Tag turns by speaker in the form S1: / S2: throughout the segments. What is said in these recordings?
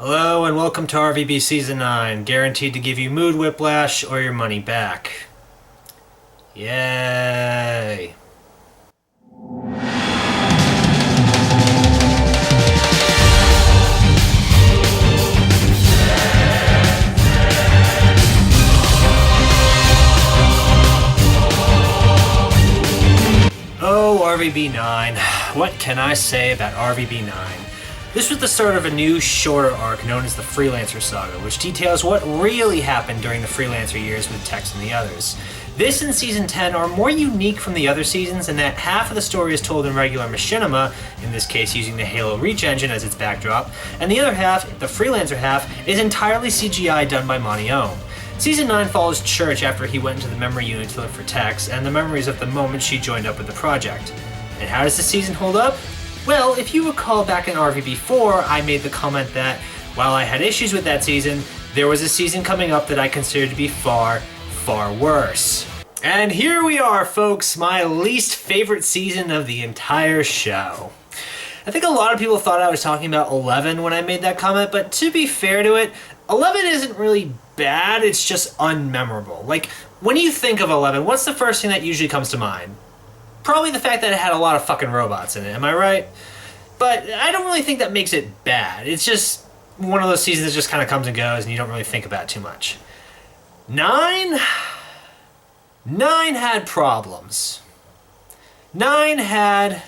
S1: Hello and welcome to RVB Season 9, guaranteed to give you mood whiplash or your money back. Yay! Oh, RVB 9. What can I say about RVB 9? This was the start of a new, shorter arc known as the Freelancer saga, which details what really happened during the Freelancer years with Tex and the others. This and Season 10 are more unique from the other seasons in that half of the story is told in regular Machinima, in this case using the Halo Reach engine as its backdrop, and the other half, the Freelancer half, is entirely CGI done by Monty. Season 9 follows Church after he went into the memory unit to look for Tex, and the memories of the moment she joined up with the project. And how does the season hold up? Well, if you recall back in RVB4, I made the comment that, while I had issues with that season, there was a season coming up that I considered to be far, far worse. And here we are, folks, my least favorite season of the entire show. I think a lot of people thought I was talking about 11 when I made that comment, but to be fair to it, 11 isn't really bad, it's just unmemorable. Like, when you think of 11, what's the first thing that usually comes to mind? Probably the fact that it had a lot of fucking robots in it, am I right? But I don't really think that makes it bad. It's just one of those seasons that just kind of comes and goes and you don't really think about it too much. 9 had problems. 9 had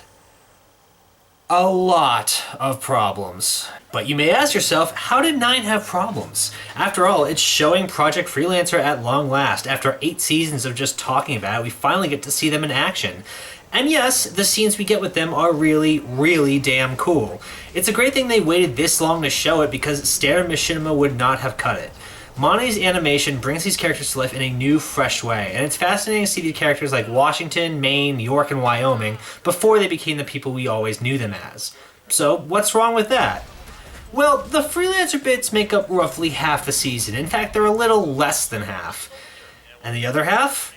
S1: a lot of problems. But you may ask yourself, how did 9 have problems? After all, it's showing Project Freelancer at long last. After 8 seasons of just talking about it, we finally get to see them in action. And yes, the scenes we get with them are really, really damn cool. It's a great thing they waited this long to show it because standard Machinima would not have cut it. Monty's animation brings these characters to life in a new, fresh way, and it's fascinating to see these characters like Washington, Maine, New York, and Wyoming before they became the people we always knew them as. So, what's wrong with that? Well, the Freelancer bits make up roughly half the season. In fact, they're a little less than half. And the other half?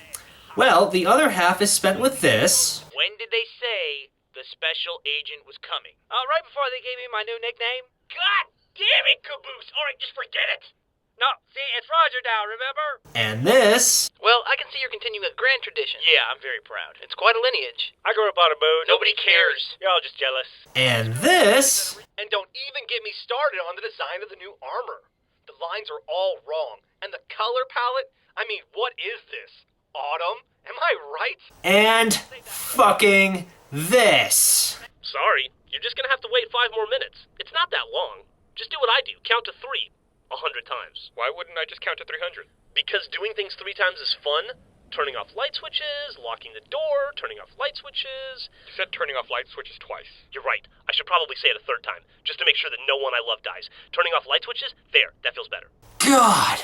S1: Well, the other half is spent with this.
S2: When did they say the special agent was coming? Right before they gave me my new nickname. God damn it, Caboose! Alright, just forget it! No, see, it's Roger now, remember?
S1: And this.
S2: Well, I can see you're continuing a grand tradition. Yeah, I'm very proud. It's quite a lineage. I grew up on a boat. Nobody cares. You're all just jealous.
S1: And this.
S2: And don't even get me started on the design of the new armor. The lines are all wrong. And the color palette? I mean, what is this? Autumn? Am I right?
S1: And fucking this.
S3: Sorry, you're just gonna have to wait 5 more minutes. It's not that long. Just do what I do. Count to 3. 100 times. Why wouldn't I just count to 300? Because doing things 3 times is fun. Turning off light switches, locking the door, turning off light switches. You said turning off light switches twice. You're right. I should probably say it a 3rd time, just to make sure that no one I love dies. Turning off light switches? There, that feels better.
S1: God!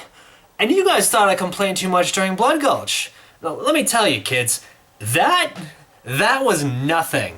S1: And you guys thought I complained too much during Blood Gulch. Now, let me tell you, kids, that was nothing.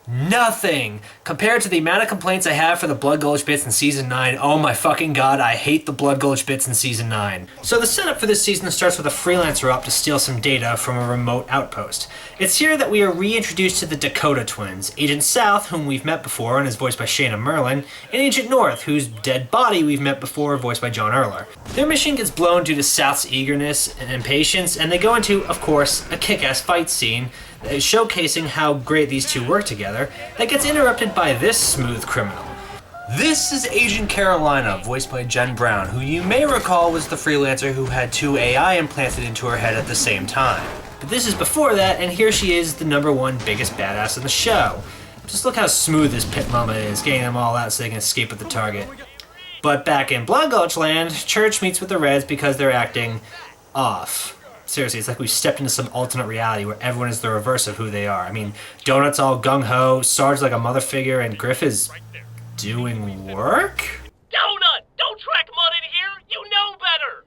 S1: Nothing compared to the amount of complaints I have for the Blood Gulch bits in Season 9. Oh my fucking god, I hate the Blood Gulch bits in Season 9. So the setup for this season starts with a Freelancer up to steal some data from a remote outpost. It's here that we are reintroduced to the Dakota twins, Agent South, whom we've met before and is voiced by Shannon Merlin, and Agent North, whose dead body we've met before, voiced by John Erler. Their mission gets blown due to South's eagerness and impatience, and they go into, of course, a kick-ass fight scene showcasing how great these two work together, that gets interrupted by this smooth criminal. This is Agent Carolina, voiced by Jen Brown, who you may recall was the Freelancer who had 2 AI implanted into her head at the same time. But this is before that, and here she is, the #1 biggest badass in the show. Just look how smooth this pit mama is, getting them all out so they can escape with the target. But back in Blood Gulch land, Church meets with the Reds because they're acting off. Seriously, it's like we've stepped into some alternate reality where everyone is the reverse of who they are. I mean, Donut's all gung-ho, Sarge like a mother figure, and Grif is doing work?
S3: Donut! Don't track mud in here! You know better!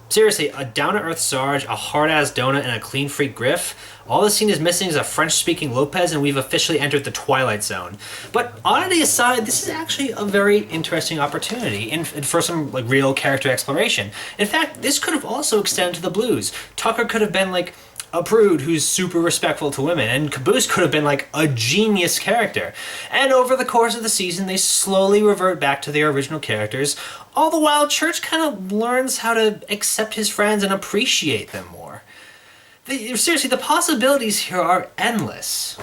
S1: Seriously, a down-to-earth Sarge, a hard-ass Donut, and a clean-freak Grif? All the scene is missing is a French-speaking Lopez, and we've officially entered the Twilight Zone. But oddity aside, this is actually a very interesting opportunity for some real character exploration. In fact, this could have also extended to the Blues. Tucker could have been a prude who's super respectful to women, and Caboose could have been like a genius character. And over the course of the season, they slowly revert back to their original characters, all the while Church kind of learns how to accept his friends and appreciate them more. Seriously, the possibilities here are endless.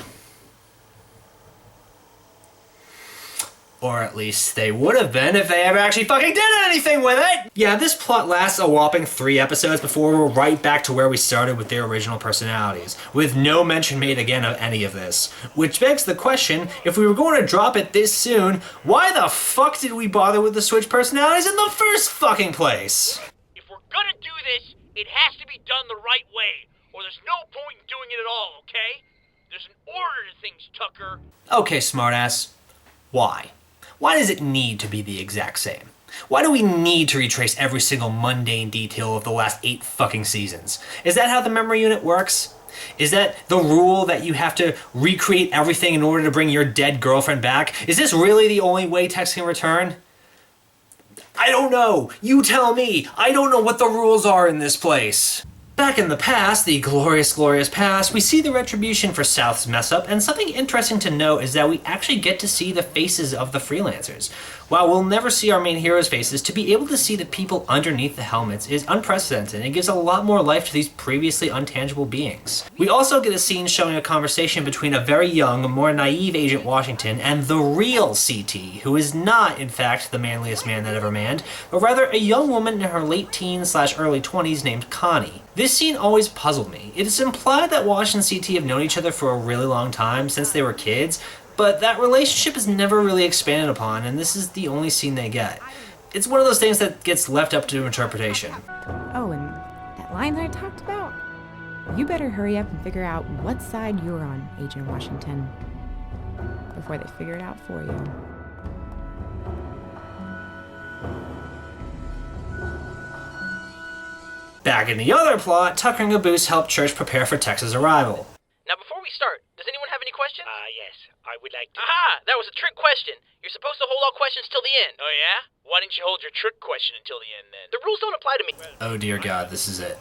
S1: Or at least they would have been if they ever actually fucking did anything with it! Yeah, this plot lasts a whopping 3 episodes before we're right back to where we started with their original personalities, with no mention made again of any of this. Which begs the question, if we were going to drop it this soon, why the fuck did we bother with the switch personalities in the first fucking place?
S2: If we're gonna do this, it has to be done the right way, or there's no point in doing it at all, okay? There's an order to things, Tucker.
S1: Okay, smartass. Why? Why does it need to be the exact same? Why do we need to retrace every single mundane detail of the last 8 fucking seasons? Is that how the memory unit works? Is that the rule that you have to recreate everything in order to bring your dead girlfriend back? Is this really the only way Tex can return? I don't know. You tell me. I don't know what the rules are in this place. Back in the past, the glorious, glorious past, we see the retribution for South's mess up, and something interesting to note is that we actually get to see the faces of the freelancers. While we'll never see our main heroes' faces, to be able to see the people underneath the helmets is unprecedented and it gives a lot more life to these previously untangible beings. We also get a scene showing a conversation between a very young, more naive Agent Washington and the real CT, who is not, in fact, the manliest man that ever manned, but rather a young woman in her late teens/early 20s named Connie. This scene always puzzled me. It is implied that Wash and CT have known each other for a really long time, since they were kids, but that relationship is never really expanded upon, and this is the only scene they get. It's one of those things that gets left up to interpretation.
S4: Oh, and that line that I talked about? You better hurry up and figure out what side you're on, Agent Washington, before they figure it out for you.
S1: Back in the other plot, Tucker and Caboose help Church prepare for Tex's arrival.
S2: Now, before we start, does anyone have any questions?
S3: Yes, I would like to.
S2: Aha! That was a trick question. You're supposed to hold all questions till the end. Oh, yeah? Why didn't you hold your trick question until the end, then? The rules don't apply to me.
S1: Oh dear God, this is it.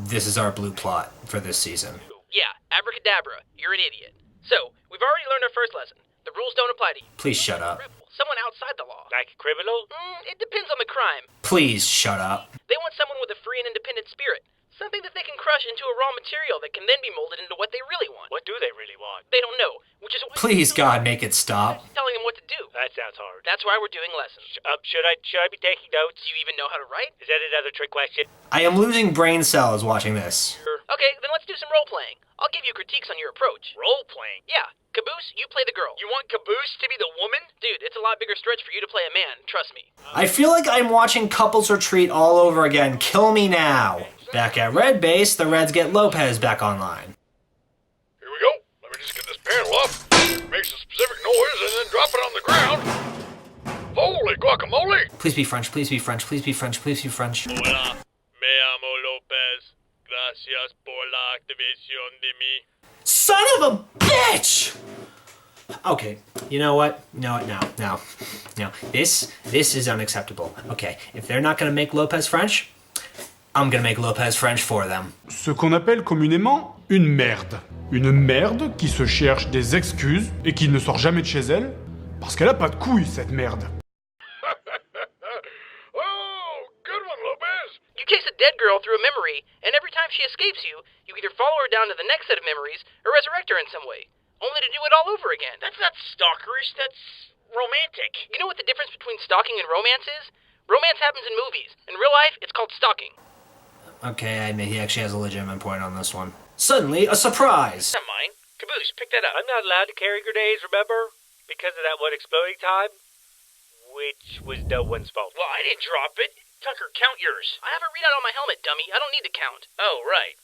S1: This is our blue plot for this season.
S2: Yeah, abracadabra. You're an idiot. So, we've already learned our first lesson. The rules don't apply to you.
S1: Please shut up.
S2: Someone outside the law.
S3: Like a criminal?
S2: It depends on the crime.
S1: Please shut up.
S2: They want someone with a free and independent spirit. Something that they can crush into a raw material that can then be molded into what they really want.
S3: What do they really want?
S2: They don't know, which is why
S1: Please, God, make it stop.
S2: telling them what to do.
S3: That sounds hard.
S2: That's why we're doing lessons.
S3: Should I be taking notes?
S2: Do you even know how to write?
S3: Is that another trick question?
S1: I am losing brain cells watching this.
S2: Okay, then let's do some role-playing. I'll give you critiques on your approach.
S3: Role-playing?
S2: Yeah. Caboose, you play the girl.
S3: You want Caboose to be the woman?
S2: Dude, it's a lot bigger stretch for you to play a man, trust me.
S1: I feel like I'm watching Couples Retreat all over again. Kill me now. Back at Red Base, the Reds get Lopez back online.
S5: Here we go. Let me just get this panel up. Makes a specific noise and then drop it on the ground. Holy guacamole!
S1: Please be French, please be French, please be French, please be French.
S3: Hola, me llamo Lopez. Gracias por la activación de mi.
S1: Son of a bitch! Okay, you know what? No. This is unacceptable. Okay, if they're not gonna make Lopez French, I'm gonna make Lopez French for them.
S6: Ce qu'on appelle communément une merde. Une merde qui se cherche des excuses et qui ne sort jamais de chez elle, parce qu'elle a pas de couilles, cette merde.
S5: Oh, good one, Lopez.
S2: You chase a dead girl through a memory, and every time she escapes you, you either follow her down to the next set of memories or resurrect her in some way, only to do it all over again.
S3: That's not stalkerish, that's romantic.
S2: You know what the difference between stalking and romance is? Romance happens in movies. In real life, it's called stalking.
S1: Okay, I admit he actually has a legitimate point on this one. Suddenly, a surprise!
S2: Not mine. Caboose, pick that up.
S3: I'm not allowed to carry grenades, remember? Because of that one exploding time? Which was no one's fault.
S2: Well, I didn't drop it. Tucker, count yours. I have a readout on my helmet, dummy. I don't need to count. Oh, right.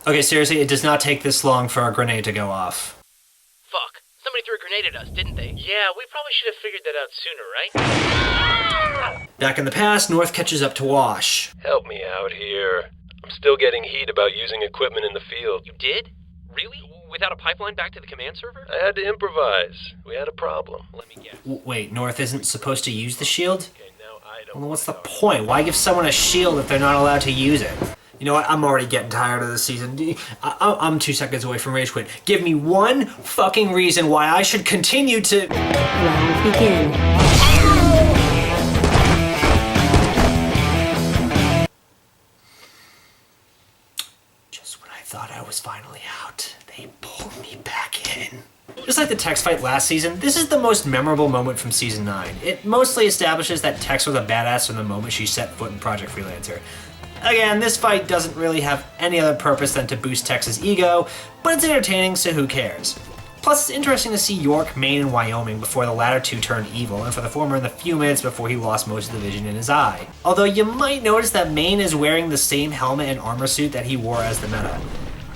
S1: Okay, seriously, it does not take this long for a grenade to go off.
S2: Fuck. Somebody threw a grenade at us, didn't they?
S3: Yeah, we probably should have figured that out sooner, right?
S1: Back in the past, North catches up to Wash.
S7: Help me out here. I'm still getting heat about using equipment in the field.
S2: You did? Really? Without a pipeline back to the command server?
S7: I had to improvise. We had a problem.
S3: Let me guess.
S1: Wait, North isn't supposed to use the shield?
S7: Okay, now I don't
S1: Well, what's the
S7: know.
S1: point? Why give someone a shield if they're not allowed to use it? You know what? I'm already getting tired of this season. I'm 2 seconds away from rage quit. Give me one fucking reason why I should continue to...
S4: Round begin.
S1: Just when I thought I was finally out, they pulled me back in. Just like the Tex fight last season, this is the most memorable moment from Season 9. It mostly establishes that Tex was a badass from the moment she set foot in Project Freelancer. Again, this fight doesn't really have any other purpose than to boost Tex's ego, but it's entertaining, so who cares? Plus, it's interesting to see York, Maine, and Wyoming before the latter two turned evil, and for the former in the few minutes before he lost most of the vision in his eye. Although you might notice that Maine is wearing the same helmet and armor suit that he wore as the Meta.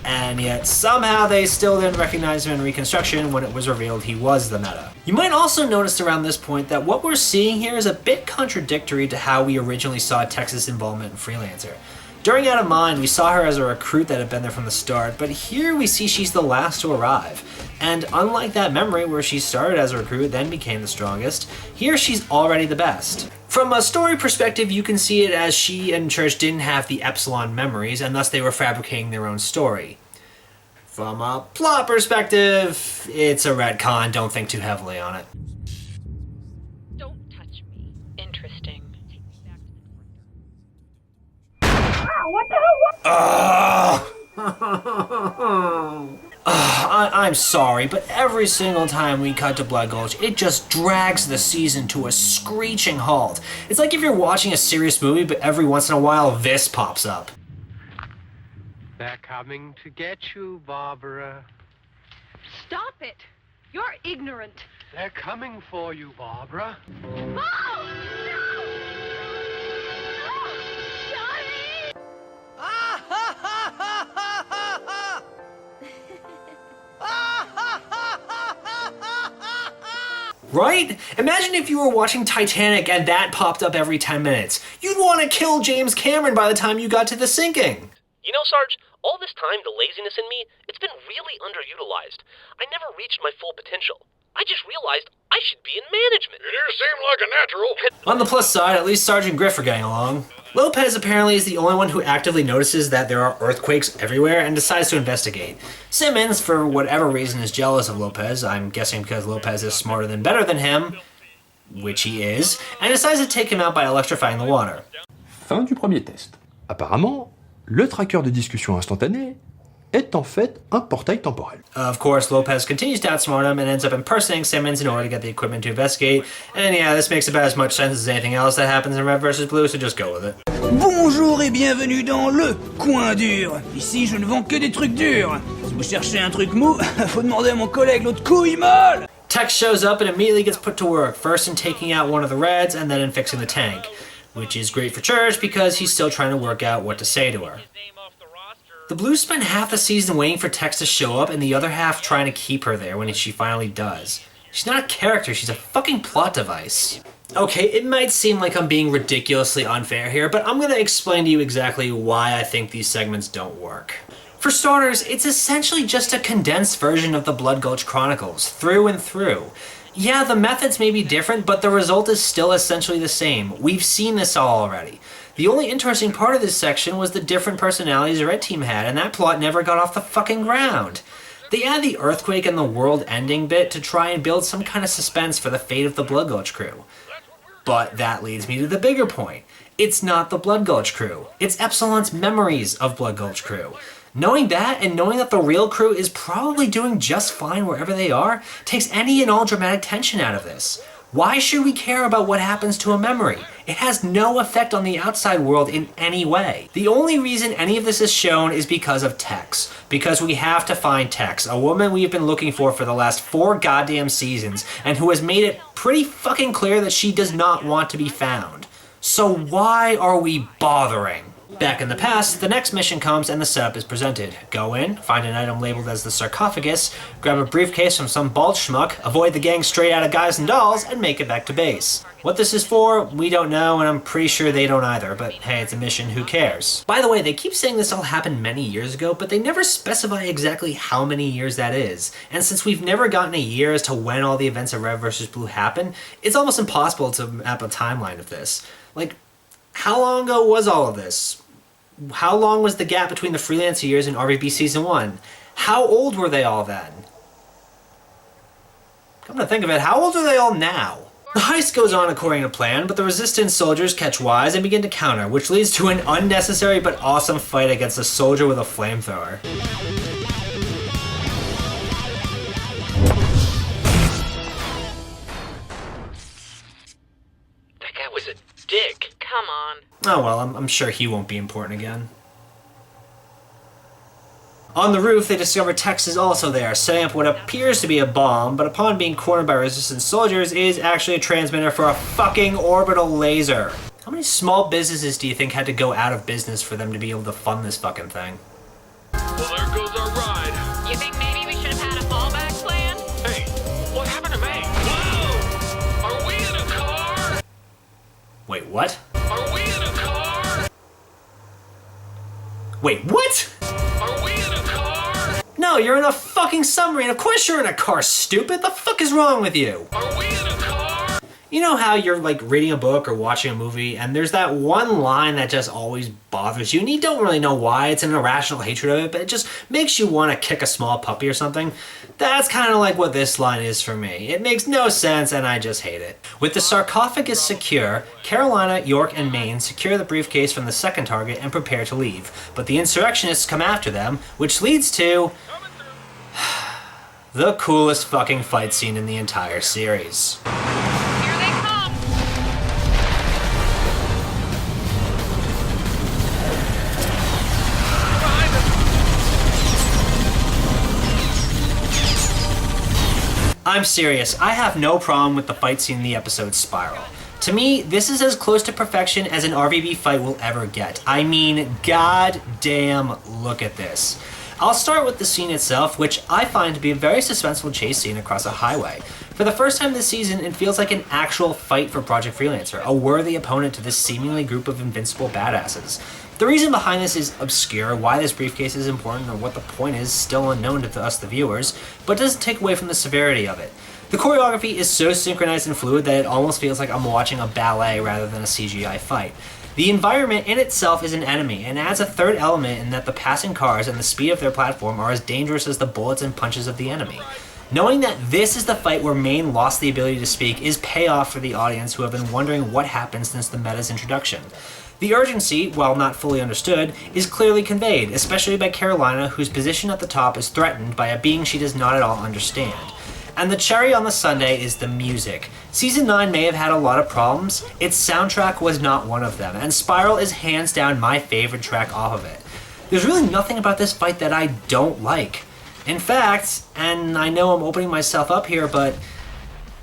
S1: And yet somehow they still didn't recognize him in Reconstruction when it was revealed he was the Meta. You might also notice around this point that what we're seeing here is a bit contradictory to how we originally saw Tex's involvement in Freelancer. During Out of Mind, we saw her as a recruit that had been there from the start, but here we see she's the last to arrive. And unlike that memory where she started as a recruit, then became the strongest, here she's already the best. From a story perspective, you can see it as she and Church didn't have the Epsilon memories, and thus they were fabricating their own story. From a plot perspective, it's a retcon, don't think too heavily on it.
S8: Don't touch me. Interesting.
S1: I'm sorry, but every single time we cut to Blood Gulch, it just drags the season to a screeching halt. It's like if you're watching a serious movie, but every once in a while this pops up.
S9: They're coming to get you, Barbara.
S8: Stop it! You're ignorant.
S9: They're coming for you, Barbara.
S8: Oh! No! Oh! Johnny!
S1: Right? Imagine if you were watching Titanic and that popped up every 10 minutes. You'd want to kill James Cameron by the time you got to the sinking.
S3: You know, Sarge, all this time the laziness in me, it's been really underutilized. I never reached my full potential. I just realized I should be in management.
S5: You do seem like a natural.
S1: On the plus side, at least Sarge and Grif are getting along. Lopez apparently is the only one who actively notices that there are earthquakes everywhere and decides to investigate. Simmons, for whatever reason, is jealous of Lopez, I'm guessing because Lopez is smarter than better than him, which he is, and decides to take him out by electrifying the water.
S10: Fin du premier test. Apparemment, le tracker de discussion instantanée est en fait un portail temporel.
S1: Of course, Lopez continues to outsmart him and ends up impersonating Simmons in order to get the equipment to investigate. And yeah, this makes about as much sense as anything else that happens in Red vs. Blue, so just go with it.
S11: Bonjour et bienvenue dans le coin dur. Ici, je ne vends que des trucs durs. Si vous cherchez un truc mou, faut demander à mon collègue l'autre couille molle.
S1: Tex shows up and immediately gets put to work, first in taking out one of the Reds and then in fixing the tank, which is great for Church because he's still trying to work out what to say to her. The Blues spent half the season waiting for Tex to show up and the other half trying to keep her there when she finally does. She's not a character, she's a fucking plot device. Okay, it might seem like I'm being ridiculously unfair here, but I'm gonna explain to you exactly why I think these segments don't work. For starters, it's essentially just a condensed version of the Blood Gulch Chronicles, through and through. Yeah, the methods may be different, but the result is still essentially the same. We've seen this all already. The only interesting part of this section was the different personalities the Red Team had, and that plot never got off the fucking ground. They add the earthquake and the world-ending bit to try and build some kind of suspense for the fate of the Blood Gulch crew. But that leads me to the bigger point. It's not the Blood Gulch crew. It's Epsilon's memories of Blood Gulch crew. Knowing that, and knowing that the real crew is probably doing just fine wherever they are, takes any and all dramatic tension out of this. Why should we care about what happens to a memory? It has no effect on the outside world in any way. The only reason any of this is shown is because of Tex. Because we have to find Tex, a woman we've been looking for the last 4 goddamn seasons, and who has made it pretty fucking clear that she does not want to be found. So why are we bothering? Back in the past, the next mission comes and the setup is presented. Go in, find an item labeled as the sarcophagus, grab a briefcase from some bald schmuck, avoid the gang straight out of Guys and Dolls, and make it back to base. What this is for, we don't know, and I'm pretty sure they don't either, but hey, it's a mission, who cares? By the way, they keep saying this all happened many years ago, but they never specify exactly how many years that is. And since we've never gotten a year as to when all the events of Red vs. Blue happened, it's almost impossible to map a timeline of this. Like, how long ago was all of this? how long was the gap between the Freelancer years and RVB Season 1? How old were they all then? Come to think of it, how old are they all now? The heist goes on according to plan, but the Resistance soldiers catch wise and begin to counter, which leads to an unnecessary but awesome fight against a soldier with a flamethrower.
S3: That guy was a dick.
S8: Come on.
S1: Oh well, I'm sure he won't be important again. On the roof, they discover Tex is also there, setting up what appears to be a bomb, but upon being cornered by Resistance soldiers, is actually a transmitter for a fucking orbital laser. How many small businesses do you think had to go out of business for them to be able to fund this fucking thing?
S5: Well, there goes our ride.
S8: You think maybe we should have had a fallback plan?
S5: Hey, what happened to me? Whoa! Are we in a car?
S1: Wait, what?
S5: Are we in a car?
S1: Wait, what?
S5: Are we in a car?
S1: No, you're in a fucking submarine. Of course you're in a car, stupid. The fuck is wrong with you?
S5: Are we in a car?
S1: You know how you're like reading a book or watching a movie and there's that one line that just always bothers you and you don't really know why, it's an irrational hatred of it, but it just makes you want to kick a small puppy or something? That's kind of like what this line is for me. It makes no sense and I just hate it. With the sarcophagus secure, Carolina, York, and Maine secure the briefcase from the second target and prepare to leave, but the insurrectionists come after them, which leads to the coolest fucking fight scene in the entire series.
S8: Here they come.
S1: I'm serious, I have no problem with the fight scene in the episode Spiral. To me, this is as close to perfection as an RVB fight will ever get. I mean, goddamn, look at this. I'll start with the scene itself, which I find to be a very suspenseful chase scene across a highway. For the first time this season, it feels like an actual fight for Project Freelancer, a worthy opponent to this seemingly group of invincible badasses. The reason behind this is obscure, why this briefcase is important or what the point is still unknown to us the viewers, but it doesn't take away from the severity of it. The choreography is so synchronized and fluid that it almost feels like I'm watching a ballet rather than a CGI fight. The environment in itself is an enemy, and adds a third element in that the passing cars and the speed of their platform are as dangerous as the bullets and punches of the enemy. Knowing that this is the fight where Maine lost the ability to speak is payoff for the audience who have been wondering what happened since the meta's introduction. The urgency, while not fully understood, is clearly conveyed, especially by Carolina, whose position at the top is threatened by a being she does not at all understand. And the cherry on the sundae is the music. Season 9 may have had a lot of problems, its soundtrack was not one of them, and Spiral is hands down my favorite track off of it. There's really nothing about this fight that I don't like. In fact, and I know I'm opening myself up here, but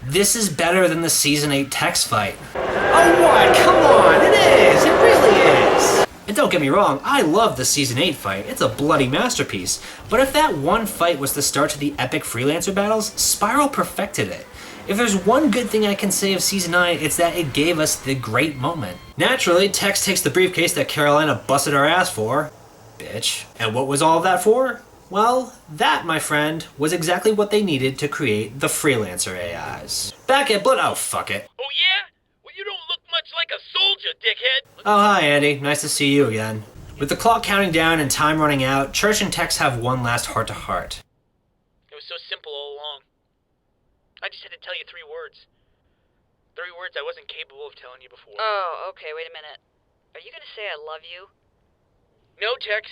S1: this is better than the Season 8 Tex fight. Oh what? Come on, it is! It really is! And don't get me wrong, I love the Season 8 fight, it's a bloody masterpiece. But if that one fight was the start to the epic Freelancer battles, Spiral perfected it. If there's one good thing I can say of Season 9, it's that it gave us the great moment. Naturally, Tex takes the briefcase that Carolina busted our ass for. Bitch. And what was all of that for? Well, that, my friend, was exactly what they needed to create the Freelancer AIs. Back at Blood- oh, fuck it.
S2: Oh yeah? Well, you don't look much like a soldier, dickhead.
S1: Oh, hi, Andy. Nice to see you again. With the clock counting down and time running out, Church and Tex have one last heart-to-heart.
S2: It was so simple all along. I just had to tell you 3 words. 3 words I wasn't capable of telling you before.
S8: Oh, okay, wait a minute. Are you gonna say I love you?
S2: No, Tex.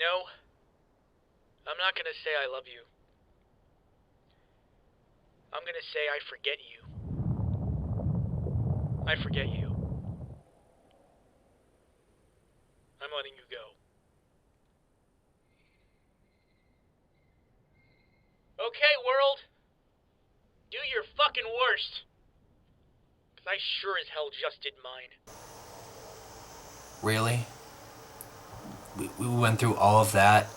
S2: No. I'm not gonna say I love you. I'm gonna say I forget you. I forget you. I'm letting you go. Okay, world. Do your fucking worst. 'Cause I sure as hell just did mine.
S1: Really? We went through all of that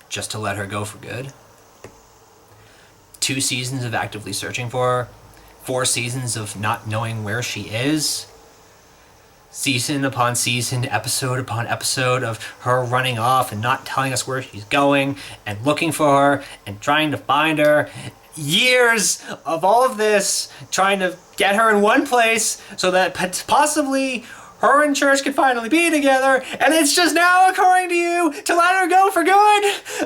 S1: just to let her go for good? 2 seasons of actively searching for her? 4 seasons of not knowing where she is? Season upon season, episode upon episode of her running off and not telling us where she's going and looking for her and trying to find her. Years of all of this trying to get her in one place so that possibly her and Church could finally be together, and it's just now occurring to you to let her go for good.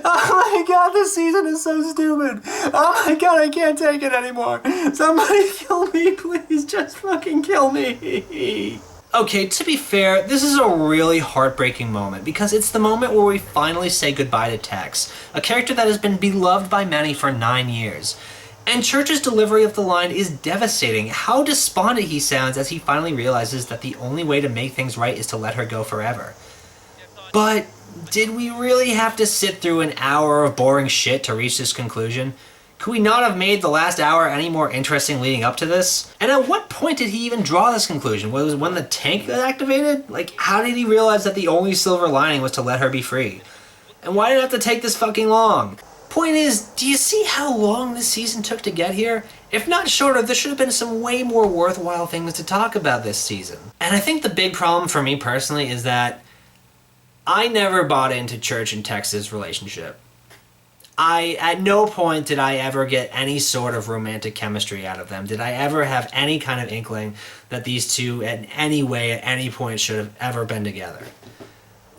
S1: Oh my god, this season is so stupid. Oh my god, I can't take it anymore. Somebody kill me, please. Just fucking kill me. Okay, to be fair, this is a really heartbreaking moment because it's the moment where we finally say goodbye to Tex, a character that has been beloved by many for 9 years. And Church's delivery of the line is devastating. How despondent he sounds as he finally realizes that the only way to make things right is to let her go forever. But did we really have to sit through an hour of boring shit to reach this conclusion? Could we not have made the last hour any more interesting leading up to this? And at what point did he even draw this conclusion? Was it when the tank got activated? Like, how did he realize that the only silver lining was to let her be free? And why did it have to take this fucking long? Point is, do you see how long this season took to get here? If not shorter, there should have been some way more worthwhile things to talk about this season. And I think the big problem for me personally is that I never bought into Church and Tex's relationship. At no point did I ever get any sort of romantic chemistry out of them. Did I ever have any kind of inkling that these two in any way at any point should have ever been together?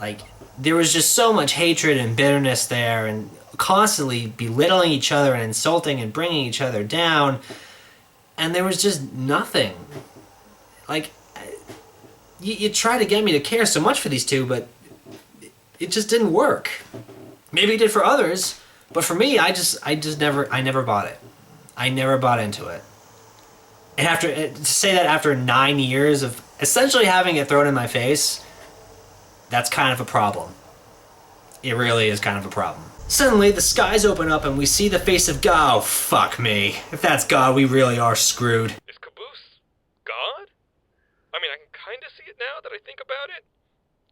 S1: Like, there was just so much hatred and bitterness there and constantly belittling each other and insulting and bringing each other down. And there was just nothing. Like, you try to get me to care so much for these two, but it just didn't work. Maybe it did for others. But for me, I never bought it. I never bought into it. And to say that after 9 years of essentially having it thrown in my face, that's kind of a problem. It really is kind of a problem. Suddenly, the skies open up and we see the face of God. Oh, fuck me. If that's God, we really are screwed.
S3: Is Caboose God? I mean, I can kind of see it now that I think about it.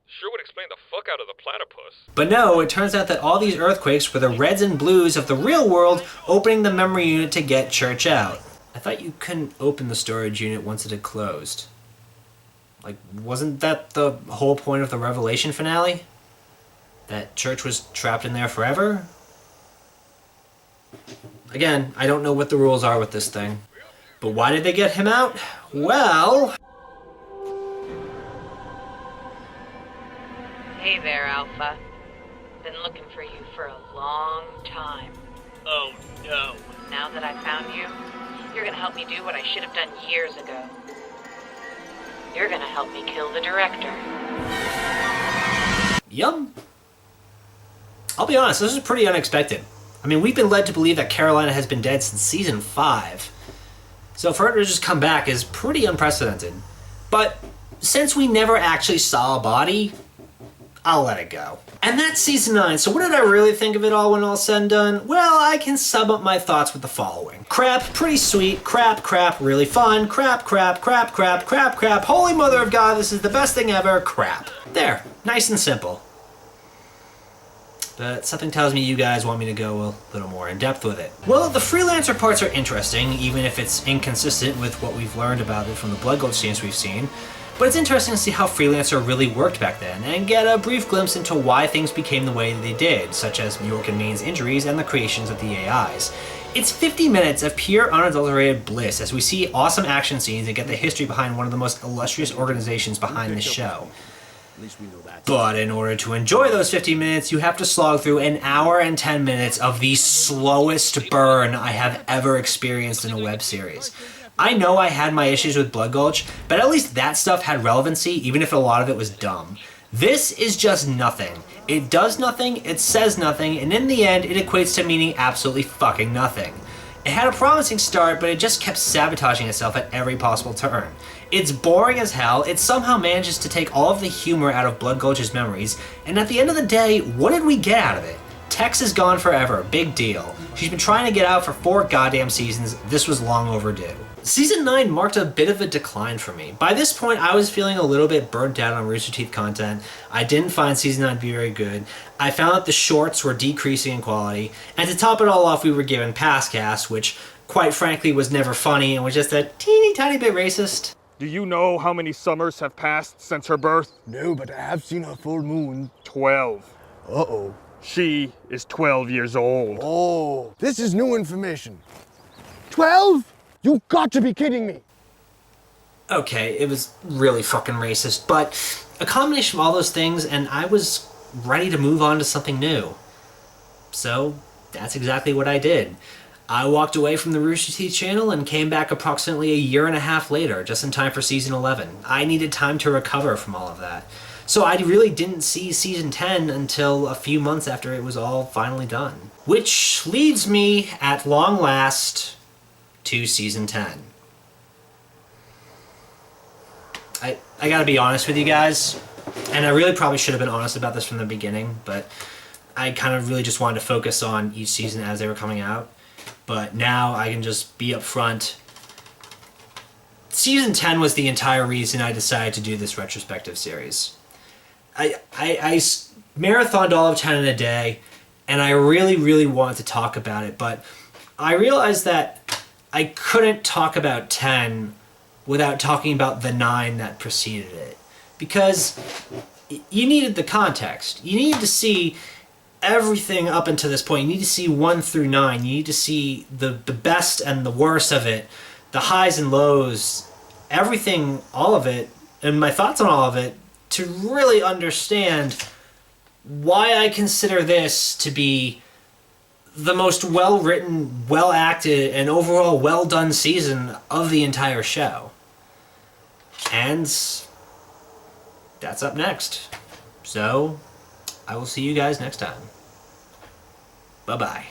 S3: Sure would explain the fuck out of the platypus.
S1: But no, it turns out that all these earthquakes were the reds and blues of the real world opening the memory unit to get Church out. I thought you couldn't open the storage unit once it had closed. Like, wasn't that the whole point of the Revelation finale? That Church was trapped in there forever? Again, I don't know what the rules are with this thing. But why did they get him out? Well...
S8: Hey there, Alpha. Been looking for you for a long time.
S2: Oh, no.
S8: Now that I found you, you're gonna help me do what I should have done years ago. You're gonna help me kill the director.
S1: Yum. I'll be honest, this is pretty unexpected. I mean, we've been led to believe that Carolina has been dead since season 5. So for her to just come back is pretty unprecedented. But since we never actually saw a body, I'll let it go. And that's season 9, so what did I really think of it all when all's said and done? Well, I can sum up my thoughts with the following. Crap, pretty sweet. Crap, really fun. Crap, holy mother of God, this is the best thing ever. Crap. There, nice and simple. But something tells me you guys want me to go a little more in depth with it. Well, the Freelancer parts are interesting, even if it's inconsistent with what we've learned about it from the Blood Gulch scenes we've seen. But it's interesting to see how Freelancer really worked back then, and get a brief glimpse into why things became the way they did, such as York and Maine's injuries and the creations of the AIs. It's 50 minutes of pure unadulterated bliss as we see awesome action scenes and get the history behind one of the most illustrious organizations behind the show. But in order to enjoy those 50 minutes, you have to slog through an hour and 10 minutes of the slowest burn I have ever experienced in a web series. I know I had my issues with Blood Gulch, but at least that stuff had relevancy, even if a lot of it was dumb. This is just nothing. It does nothing, it says nothing, and in the end, it equates to meaning absolutely fucking nothing. It had a promising start, but it just kept sabotaging itself at every possible turn. It's boring as hell, it somehow manages to take all of the humor out of Blood Gulch's memories, and at the end of the day, what did we get out of it? Tex is gone forever, big deal. She's been trying to get out for 4 goddamn seasons, this was long overdue. Season 9 marked a bit of a decline for me. By this point, I was feeling a little bit burnt out on Rooster Teeth content. I didn't find Season 9 to be very good. I found that the shorts were decreasing in quality. And to top it all off, we were given Past Cast, which, quite frankly, was never funny and was just a teeny tiny bit racist.
S12: Do you know how many summers have passed since her birth?
S13: No, but I have seen a full moon.
S12: 12.
S13: Uh-oh.
S12: She is 12 years old.
S13: Oh, this is new information. 12? You got to be kidding me.
S1: Okay, it was really fucking racist, but a combination of all those things, and I was ready to move on to something new. So, that's exactly what I did. I walked away from the Rooster Teeth channel and came back approximately a year and a half later, just in time for season 11. I needed time to recover from all of that. So I really didn't see season 10 until a few months after it was all finally done. Which leads me, at long last, to season 10. I gotta be honest with you guys, and I really probably should have been honest about this from the beginning, but I kind of really just wanted to focus on each season as they were coming out. But now I can just be upfront. Season 10 was the entire reason I decided to do this retrospective series. I marathoned all of 10 in a day, and I really, really wanted to talk about it, but I realized that I couldn't talk about 10 without talking about the 9 that preceded it. Because you needed the context. You needed to see everything up until this point. You need to see 1 through 9. You need to see the best and the worst of it, the highs and lows, everything, all of it, and my thoughts on all of it, to really understand why I consider this to be the most well-written, well-acted, and overall well-done season of the entire show. And that's up next. So, I will see you guys next time. Bye-bye.